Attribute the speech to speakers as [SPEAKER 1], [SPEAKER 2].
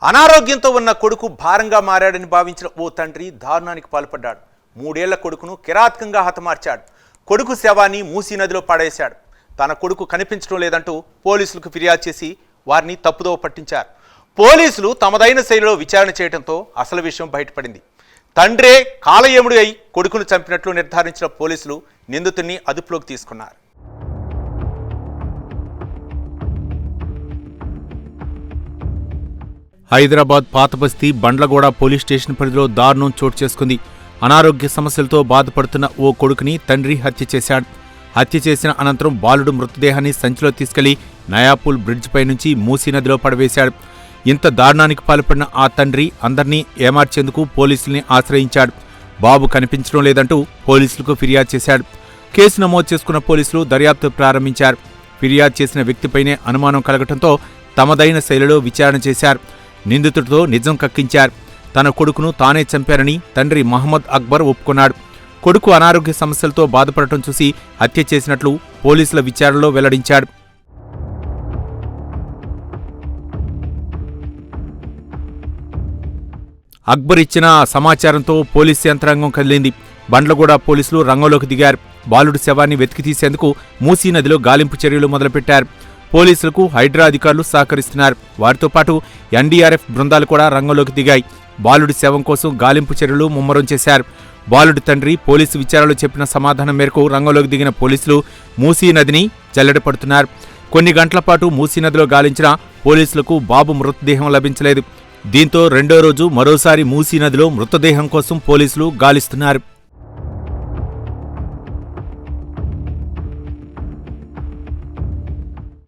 [SPEAKER 1] అనారోగ్యంతో ఉన్న కొడుకు భారంగా మారాడని భావించిన ఓ తండ్రి దారుణానికి పాల్పడ్డాడు. 3 ఏళ్ల కొడుకును కిరాతకంగా హతమార్చాడు. కొడుకు శవాన్ని మూసీ నదిలో పడేశాడు. తన కొడుకు కనిపించడం లేదంటూ పోలీసులకు ఫిర్యాదు చేసి వారిని తప్పుదోవ పట్టించారు. పోలీసులు తమదైన శైలిలో విచారణ చేయడంతో అసలు విషయం బయటపడింది. తండ్రే కాలయముడు అయి కొడుకును చంపినట్లు నిర్ధారించిన పోలీసులు నిందితుడిని అదుపులోకి తీసుకున్నారు.
[SPEAKER 2] హైదరాబాద్ పాతబస్తీ బండ్లగూడ పోలీస్ స్టేషన్ పరిధిలో దారుణం చోటు చేసుకుంది. అనారోగ్య సమస్యలతో బాధపడుతున్న ఓ కొడుకుని తండ్రి హత్య చేశాడు. హత్య చేసిన అనంతరం బాలుడు మృతదేహాన్ని సంచిలో తీసుకెళ్లి నయాపూల్ బ్రిడ్జిపై నుంచి మూసీ నదిలో పడవేశాడు. ఇంత దారుణానికి పాల్పడిన ఆ తండ్రి అందర్నీ ఏమార్చేందుకు పోలీసుల్ని ఆశ్రయించాడు. బాబు కనిపించడం లేదంటూ పోలీసులకు ఫిర్యాదు చేశాడు. కేసు నమోదు చేసుకున్న పోలీసులు దర్యాప్తు ప్రారంభించారు. ఫిర్యాదు చేసిన వ్యక్తిపైనే అనుమానం కలగటంతో తమదైన శైలిలో విచారణ చేశారు. నిందితుడితో నిజం కక్కించారు. తన కొడుకును తానే చంపారని తండ్రి మహమ్మద్ అక్బర్ ఒప్పుకున్నాడు. కొడుకు అనారోగ్య సమస్యలతో బాధపడటం చూసి హత్య చేసినట్లు పోలీసుల విచారణలో వెల్లడించాడు. అక్బర్ ఇచ్చిన సమాచారంతో పోలీసు యంత్రాంగం కదిలింది. బండ్లగూడ పోలీసులు రంగంలోకి దిగారు. బాలుడి శవాన్ని వెతికితీసేందుకు మూసీ నదిలో గాలింపు చర్యలు మొదలుపెట్టారు. పోలీసులకు హైడ్రా అధికారులు సహకరిస్తున్నారు. వారితో పాటు ఎన్డీఆర్ఎఫ్ బృందాలు కూడా రంగంలోకి దిగాయి. బాలుడి శవం కోసం గాలింపు చర్యలు ముమ్మరం చేశారు. బాలుడి తండ్రి పోలీసు విచారణలో చెప్పిన సమాధానం మేరకు రంగంలోకి దిగిన పోలీసులు మూసీ నదిని జల్లెడపడుతున్నారు. కొన్ని గంటల పాటు మూసీ నదిలో గాలించిన పోలీసులకు బాబు మృతదేహం లభించలేదు. దీంతో రెండో రోజు మరోసారి మూసీ నదిలో మృతదేహం కోసం పోలీసులు గాలిస్తున్నారు.